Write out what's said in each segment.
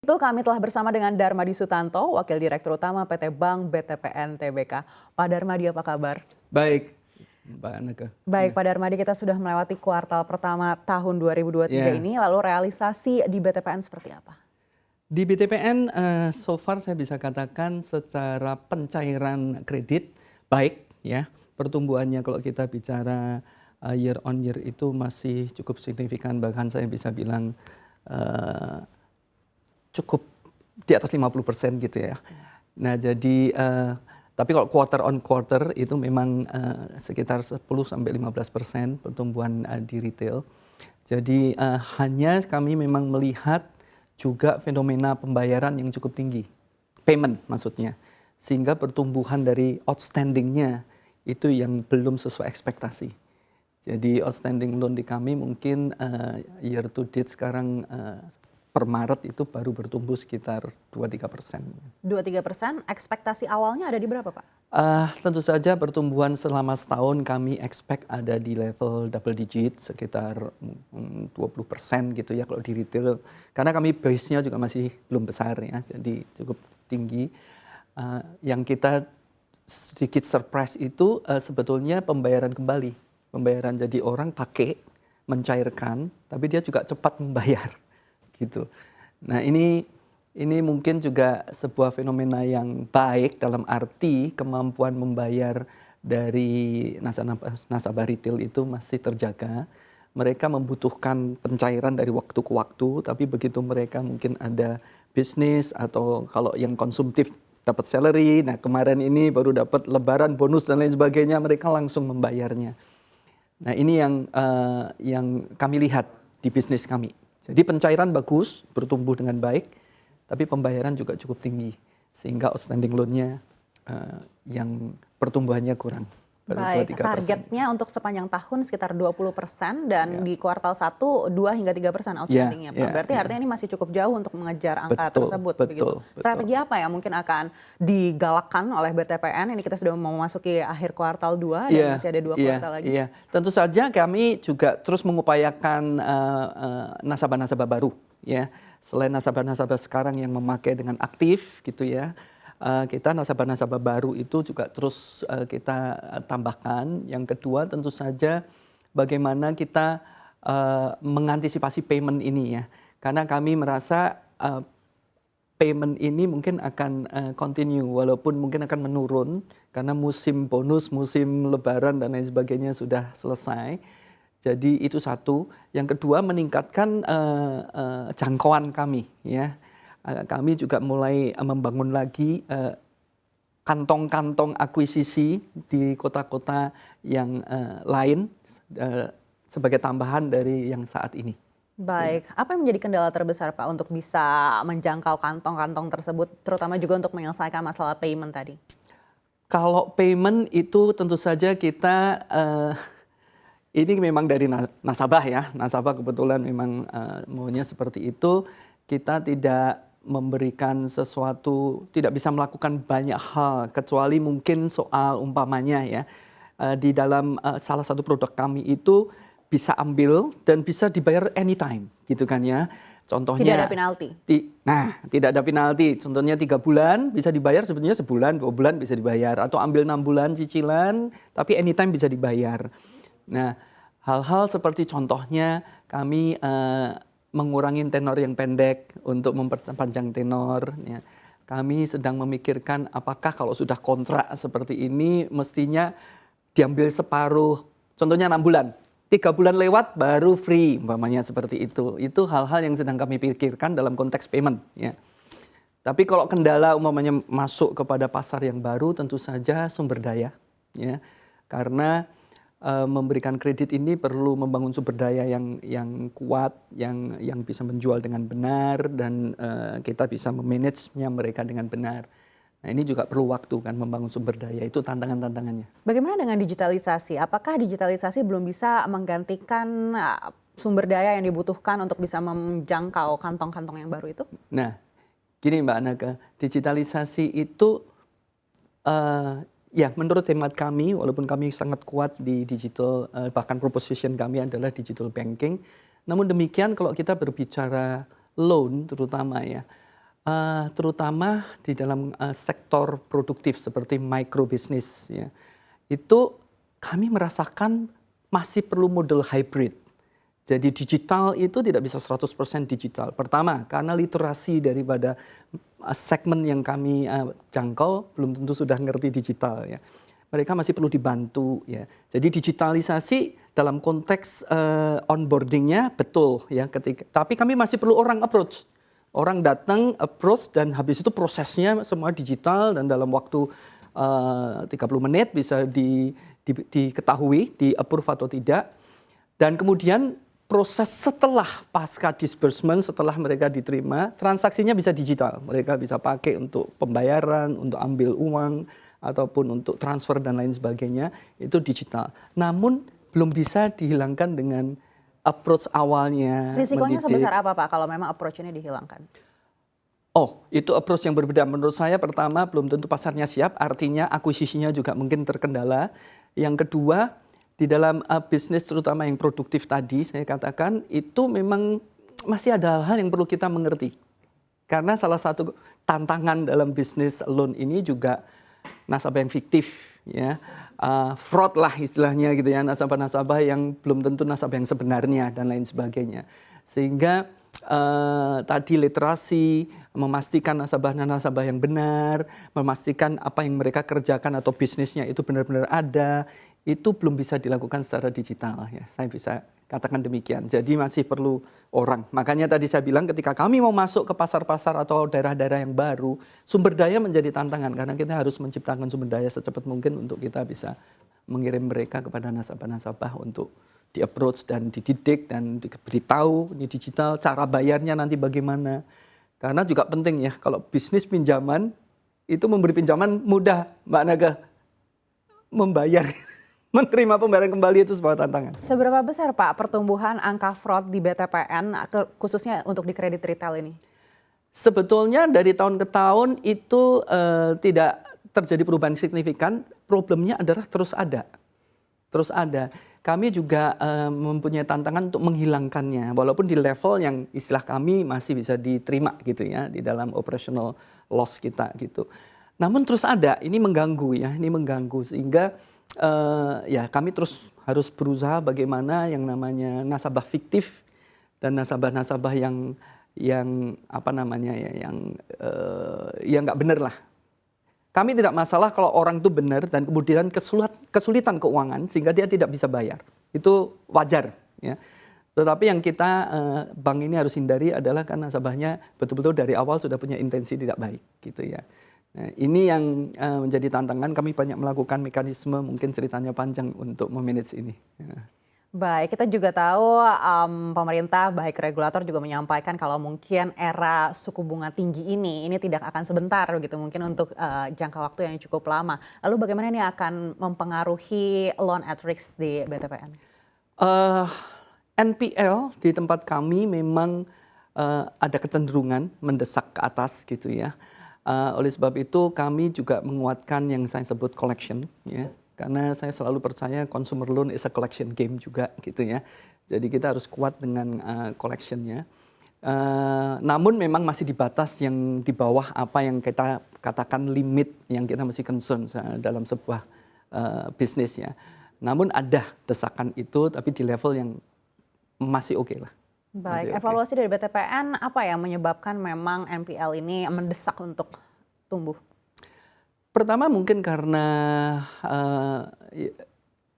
Itu kami telah bersama dengan Darmadi Sutanto, Wakil Direktur Utama PT Bank BTPN Tbk. Pak Darmadi, apa kabar? Baik, Mbak Aneka. Baik, Pak Darmadi, kita sudah melewati kuartal pertama tahun 2023 ini, lalu realisasi di BTPN seperti apa? Di BTPN, so far saya bisa katakan secara pencairan kredit baik, ya. Pertumbuhannya kalau kita bicara year on year itu masih cukup signifikan, bahkan saya bisa bilang cukup di atas 50% gitu ya. Nah jadi, tapi kalau quarter on quarter itu memang sekitar 10-15% pertumbuhan di retail. Jadi hanya kami memang melihat juga fenomena pembayaran yang cukup tinggi. Payment maksudnya. Sehingga pertumbuhan dari outstandingnya itu yang belum sesuai ekspektasi. Jadi outstanding loan di kami mungkin year to date sekarang per Maret itu baru bertumbuh sekitar 2-3%. 2-3%, ekspektasi awalnya ada di berapa, Pak? Tentu saja pertumbuhan selama setahun kami expect ada di level double digit, sekitar 20% gitu ya kalau di retail. Karena kami base-nya juga masih belum besar ya, jadi cukup tinggi. Yang kita sedikit surprise itu sebetulnya pembayaran kembali. Pembayaran, jadi orang pakai, mencairkan, tapi dia juga cepat membayar. Gitu. Nah ini mungkin juga sebuah fenomena yang baik dalam arti kemampuan membayar dari nasabah retail itu masih terjaga. Mereka membutuhkan pencairan dari waktu ke waktu, tapi begitu mereka mungkin ada bisnis atau kalau yang konsumtif dapat salary, nah kemarin ini baru dapat lebaran, bonus dan lain sebagainya, mereka langsung membayarnya. Nah ini yang kami lihat di bisnis kami. Jadi pencairan bagus, bertumbuh dengan baik, tapi pembayaran juga cukup tinggi. Sehingga outstanding loan-nya yang pertumbuhannya kurang. Baik, targetnya untuk sepanjang tahun sekitar 20% dan di kuartal 1, 2-3% outstanding-nya, Pak. Berarti artinya ini masih cukup jauh untuk mengejar angka tersebut. Begitu. Strategi apa yang mungkin akan digalakkan oleh BTPN? Ini kita sudah mau memasuki akhir kuartal 2 dan masih ada 2 kuartal lagi. Iya, tentu saja kami juga terus mengupayakan nasabah-nasabah baru. Ya, selain nasabah-nasabah sekarang yang memakai dengan aktif gitu ya. Kita nasabah-nasabah baru itu juga terus kita tambahkan. Yang kedua tentu saja bagaimana kita mengantisipasi payment ini ya. Karena kami merasa payment ini mungkin akan continue walaupun mungkin akan menurun. Karena musim bonus, musim lebaran dan lain sebagainya sudah selesai. Jadi itu satu. Yang kedua meningkatkan jangkauan kami ya. Kami juga mulai membangun lagi kantong-kantong akuisisi di kota-kota yang lain sebagai tambahan dari yang saat ini. Baik, apa yang menjadi kendala terbesar Pak untuk bisa menjangkau kantong-kantong tersebut, terutama juga untuk menyelesaikan masalah payment tadi? Kalau payment itu tentu saja kita, ini memang dari nasabah ya, nasabah kebetulan memang maunya seperti itu, kita tidak memberikan sesuatu, tidak bisa melakukan banyak hal kecuali mungkin soal umpamanya ya di dalam salah satu produk kami itu bisa ambil dan bisa dibayar anytime gitu kan ya. Contohnya tidak ada penalti. Tidak ada penalti. Contohnya 3 bulan bisa dibayar, sebetulnya sebulan, 2 bulan bisa dibayar, atau ambil 6 bulan cicilan tapi anytime bisa dibayar. Nah, hal-hal seperti contohnya kami mengurangi tenor yang pendek untuk memperpanjang tenor. Ya. Kami sedang memikirkan apakah kalau sudah kontrak seperti ini mestinya diambil separuh, contohnya 6 bulan. 3 bulan lewat baru free, umpamanya seperti itu. Itu hal-hal yang sedang kami pikirkan dalam konteks payment. Ya. Tapi kalau kendala umpamanya masuk kepada pasar yang baru tentu saja sumber daya. Ya. Karena memberikan kredit ini perlu membangun sumber daya yang kuat, yang bisa menjual dengan benar dan kita bisa memanagenya mereka dengan benar. Nah ini juga perlu waktu kan membangun sumber daya, itu tantangannya. Ee dengan digitalisasi? Apakah digitalisasi belum bisa menggantikan sumber daya yang dibutuhkan untuk bisa menjangkau kantong-kantong yang baru itu? Nah, gini Mbak Anaka, digitalisasi itu ya, menurut hemat kami, walaupun kami sangat kuat di digital, bahkan proposition kami adalah digital banking. Namun demikian kalau kita berbicara loan terutama ya, Terutama di dalam sektor produktif seperti microbusiness ya. Itu kami merasakan masih perlu model hybrid. Jadi digital itu tidak bisa 100% digital. Pertama, karena literasi daripada segmen yang kami jangkau belum tentu sudah ngerti digital ya. Mereka masih perlu dibantu ya. Jadi digitalisasi dalam konteks onboardingnya betul ya. Tapi kami masih perlu orang approach. Orang datang, approach, dan habis itu prosesnya semua digital dan dalam waktu 30 menit bisa diketahui, di-approve atau tidak. Dan kemudian proses setelah pasca disbursement, setelah mereka diterima, transaksinya bisa digital. Mereka bisa pakai untuk pembayaran, untuk ambil uang, ataupun untuk transfer dan lain sebagainya, itu digital. Namun belum bisa dihilangkan dengan approach awalnya. Risikonya sebesar apa Pak kalau memang approach ini dihilangkan? Oh, itu approach yang berbeda. Menurut saya pertama belum tentu pasarnya siap, artinya akuisisinya juga mungkin terkendala. Yang kedua, di dalam bisnis terutama yang produktif tadi saya katakan itu memang masih ada hal-hal yang perlu kita mengerti. Karena salah satu tantangan dalam bisnis loan ini juga nasabah yang fiktif ya. Fraud lah istilahnya gitu ya, nasabah-nasabah yang belum tentu nasabah yang sebenarnya dan lain sebagainya. Sehingga tadi literasi, memastikan nasabah-nasabah yang benar, memastikan apa yang mereka kerjakan atau bisnisnya itu benar-benar ada, itu belum bisa dilakukan secara digital ya. Saya bisa katakan demikian. Jadi masih perlu orang. Makanya tadi saya bilang ketika kami mau masuk ke pasar-pasar atau daerah-daerah yang baru, sumber daya menjadi tantangan karena kita harus menciptakan sumber daya secepat mungkin untuk kita bisa mengirim mereka kepada nasabah-nasabah untuk di-approach dan dididik dan diberitahu ini digital, cara bayarnya nanti bagaimana. Karena juga penting ya, kalau bisnis pinjaman itu memberi pinjaman mudah, Mbak Naga. Membayar, menerima pembayaran kembali itu sebuah tantangan. Seberapa besar Pak pertumbuhan angka fraud di BTPN khususnya untuk di kredit retail ini? Sebetulnya dari tahun ke tahun itu tidak terjadi perubahan signifikan, problemnya adalah terus ada. Terus ada. Kami juga mempunyai tantangan untuk menghilangkannya, walaupun di level yang istilah kami masih bisa diterima gitu ya, di dalam operational loss kita gitu. Namun terus ada, ini mengganggu ya, ini mengganggu sehingga ya kami terus harus berusaha bagaimana yang namanya nasabah fiktif dan nasabah-nasabah yang apa namanya ya, yang nggak benar lah. Kami tidak masalah kalau orang itu benar dan kemudian kesulitan keuangan sehingga dia tidak bisa bayar. Itu wajar. Ya. Tetapi yang kita bank ini harus hindari adalah karena nasabahnya betul-betul dari awal sudah punya intensi tidak baik. Gitu ya. Nah, ini yang menjadi tantangan. Kami banyak melakukan mekanisme, mungkin ceritanya panjang untuk memanage ini. Ya. Baik, kita juga tahu pemerintah baik regulator juga menyampaikan kalau mungkin era suku bunga tinggi ini tidak akan sebentar begitu, mungkin untuk jangka waktu yang cukup lama. Lalu bagaimana ini akan mempengaruhi loan at risk di BTPN? NPL di tempat kami memang ada kecenderungan mendesak ke atas gitu ya. Oleh sebab itu kami juga menguatkan yang saya sebut collection ya. Karena saya selalu percaya consumer loan is a collection game juga gitu ya. Jadi kita harus kuat dengan collectionnya. Namun memang masih di batas yang di bawah apa yang kita katakan limit yang kita mesti concern dalam sebuah bisnis ya. Namun ada desakan itu tapi di level yang masih oke lah. Baik, evaluasi dari BTPN apa yang menyebabkan memang NPL ini mendesak untuk tumbuh? Pertama mungkin karena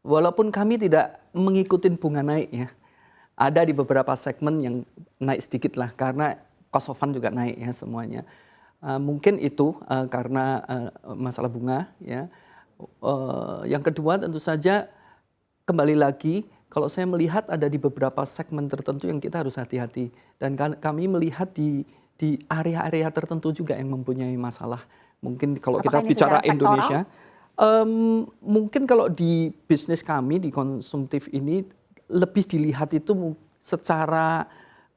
walaupun kami tidak mengikuti bunga naik ya, ada di beberapa segmen yang naik sedikit lah karena cost of fund juga naik ya semuanya. Mungkin itu karena masalah bunga ya. Yang kedua tentu saja kembali lagi kalau saya melihat ada di beberapa segmen tertentu yang kita harus hati-hati dan kami melihat di area-area tertentu juga yang mempunyai masalah. Mungkin kalau kita bicara Indonesia, mungkin kalau di bisnis kami di konsumtif ini lebih dilihat itu secara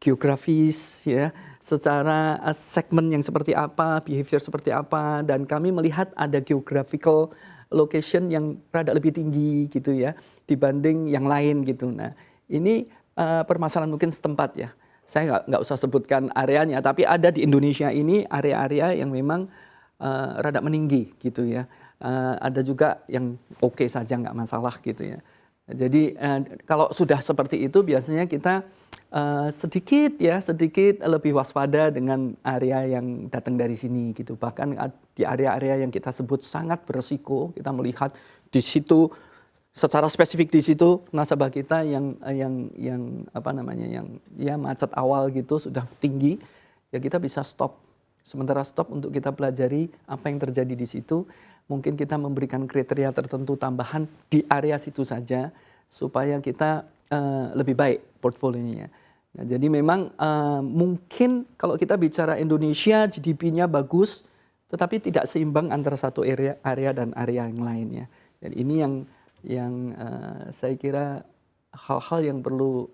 geografis ya, secara segmen yang seperti apa, behavior seperti apa, dan kami melihat ada geographical location yang rada lebih tinggi gitu ya dibanding yang lain gitu. Nah ini permasalahan mungkin setempat ya. saya nggak usah sebutkan areanya, tapi ada di Indonesia ini area-area yang memang rada meninggi gitu ya. Ada juga yang oke saja nggak masalah gitu ya. Jadi kalau sudah seperti itu biasanya kita sedikit lebih waspada dengan area yang datang dari sini gitu. Bahkan di area-area yang kita sebut sangat beresiko, kita melihat di situ secara spesifik di situ nasabah kita yang apa namanya yang ya macet awal gitu sudah tinggi, ya kita bisa stop. Sementara stop untuk kita pelajari apa yang terjadi di situ. Mungkin kita memberikan kriteria tertentu tambahan di area situ saja supaya kita lebih baik portfolionya. Nah, jadi memang mungkin kalau kita bicara Indonesia GDP-nya bagus, tetapi tidak seimbang antara satu area dan area yang lainnya. Dan ini yang saya kira hal-hal yang perlu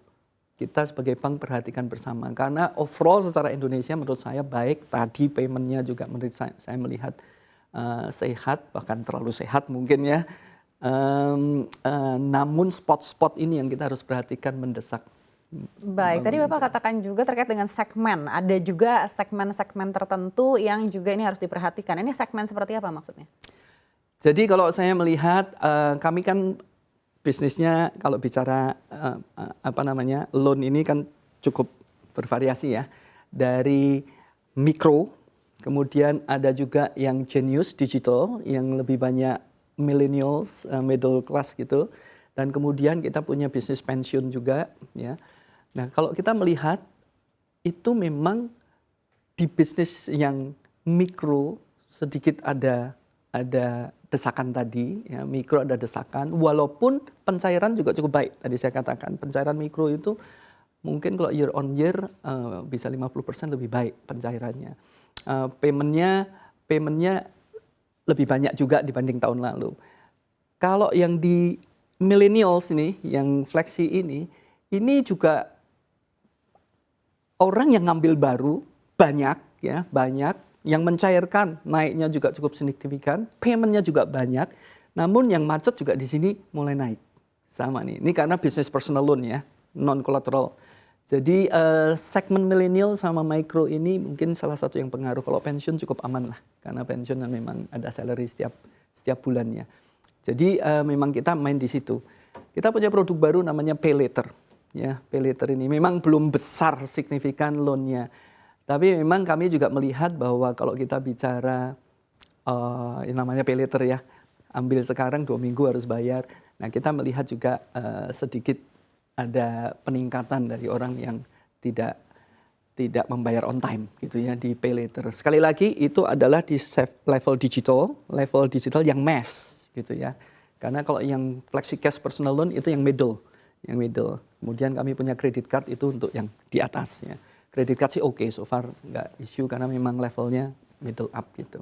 kita sebagai bank perhatikan bersama. Karena overall secara Indonesia menurut saya baik. Tadi payment-nya juga menurut saya melihat sehat, bahkan terlalu sehat mungkin ya. Namun spot-spot ini yang kita harus perhatikan mendesak. Baik, tadi Bapak katakan juga terkait dengan segmen. Ada juga segmen-segmen tertentu yang juga ini harus diperhatikan. Ini segmen seperti apa maksudnya? Jadi kalau saya melihat kami kan bisnisnya kalau bicara loan ini kan cukup bervariasi ya. Dari mikro, kemudian ada juga yang genius digital yang lebih banyak millennials, middle class gitu. Dan kemudian kita punya bisnis pensiun juga ya. Nah, kalau kita melihat itu memang di bisnis yang mikro sedikit ada desakan tadi, ya, mikro ada desakan, walaupun pencairan juga cukup baik. Tadi saya katakan pencairan mikro itu mungkin kalau year on year bisa 50% lebih baik pencairannya. Paymentnya lebih banyak juga dibanding tahun lalu. Kalau yang di millennials ini, yang flexi ini juga orang yang ngambil baru banyak. Yang mencairkan naiknya juga cukup signifikan, paymentnya juga banyak, namun yang macet juga di sini mulai naik. Sama nih, ini karena bisnis personal loan ya, non collateral. Jadi segmen milenial sama micro ini mungkin salah satu yang pengaruh. Kalau pensiun cukup aman lah, karena pensiun memang ada salary setiap bulannya. Jadi memang kita main di situ. Kita punya produk baru namanya Pay Later. Ya, Pay Later ini memang belum besar signifikan loan-nya. Tapi memang kami juga melihat bahwa kalau kita bicara yang namanya pay later ya, ambil sekarang 2 minggu harus bayar. Nah, kita melihat juga sedikit ada peningkatan dari orang yang tidak membayar on time gitu ya di pay later. Sekali lagi itu adalah di level digital yang mass gitu ya. Karena kalau yang flexi cash personal loan itu yang middle. Kemudian kami punya credit card itu untuk yang di atasnya. Credit card sih oke, so far nggak isu karena memang levelnya middle up gitu.